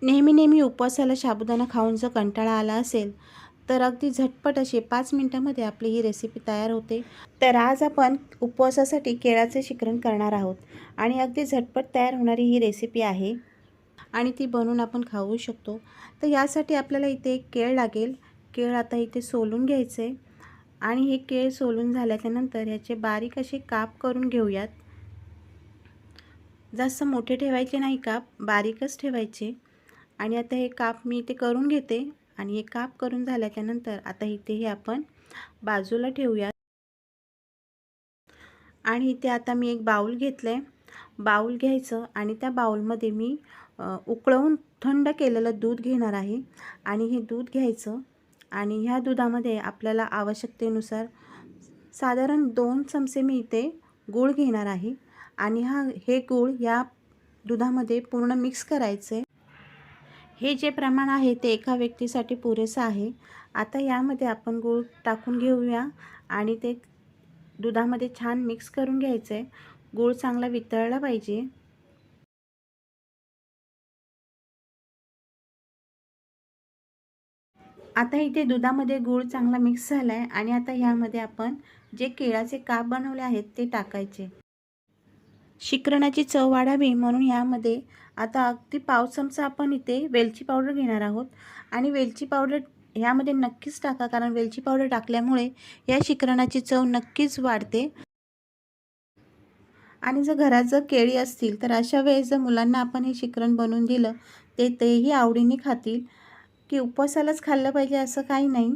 नेहमी उपवासाला साबुदाणा खाऊन जर कंटाळा आला असेल तर अगदी झटपट अशी 5 मिनिटांमध्ये आपली ही रेसिपी तयार होते। तर आज आपण उपवासासाठी केळाचे शिकरण करणार आहोत आणि अगदी झटपट तयार होणारी ही रेसिपी आहे आणि ती बनवून आपण खाऊ शकतो। तर यासाठी आपल्याला इथे एक केळ लागेल। केळ आता इथे सोलून घ्यायचे आणि हे केळ सोलून झाल्यानंतर याचे बारीक असे काप करून घेऊयात। जास्त मोठे ठेवायचे नाही, काप बारीकच ठेवायचे। आणि आता हे काप मी इथे करून घेते आणि हे काप करून झाल्यानंतर आता इथे हे आपण बाजूला ठेवूया। आणि इथे आता मी एक बाउल घेतले। बाउल घ्यायचं आणि त्या बाउलमध्ये मी उकळवून थंड केलेलं दूध घेणार आहे आणि हे दूध घ्यायचं आणि ह्या दुधामध्ये आपल्याला आवश्यकतेनुसार साधारण 2 चमचे मी इथे गूळ घेणार आहे आणि हे गूळ या दुधामध्ये पूर्ण मिक्स करायचे। हे जे प्रमाण आहे ते एका व्यक्तीसाठी पुरेसं आहे। आता यामध्ये आपण गूळ टाकून घेऊया आणि ते दुधामध्ये छान मिक्स करून घ्यायचं आहे। गूळ चांगला वितळला पाहिजे। आता इथे दुधामध्ये गूळ चांगला मिक्स झाला आहे आणि आता यामध्ये आपण जे केळाचे काप बनवले आहेत ते टाकायचे। शिकरणाची चव वाढावी म्हणून यामध्ये आता अगदी पाव चमचा आपण इथे वेलची पावडर घेणार आहोत आणि वेलची पावडर यामध्ये नक्कीच टाका, कारण वेलची पावडर टाकल्यामुळे या शिकरणाची चव नक्कीच वाढते। आणि जर घरात जर केळी असतील तर अशा वेळेस जर मुलांना आपण हे शिकरण बनवून दिलं तेही आवडीने खातील, की उपवासालाच खाल्लं पाहिजे असं काही नाही।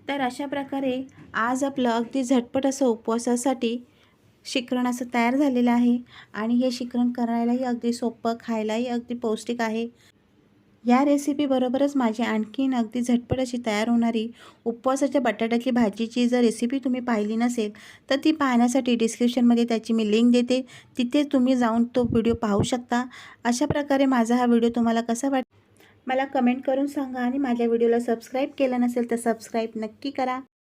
तर अशा प्रकारे आज आपलं अगदी झटपट असं उपवासासाठी शिकरण असं तयार झालेलं आहे आणि हे शिकरण करायलाही अगदी सोपं, खायलाही अगदी पौष्टिक आहे। या रेसिपी बरोबरच माझी आणखीन अगदी झटपट अशी तयार होणारी उपवासाच्या बटाट्याची भाजीची जर रेसिपी तुम्ही पाहिली नसेल तर ती पाहण्यासाठी डिस्क्रिप्शनमध्ये त्याची मी लिंक देते, तिथे तुम्ही जाऊन तो व्हिडिओ पाहू शकता। अशा प्रकारे माझा हा व्हिडिओ तुम्हाला कसा वाटला मला कमेंट करून सांगा आणि माझ्या व्हिडिओला सबस्क्राईब केलं नसेल तर सबस्क्राईब नक्की करा।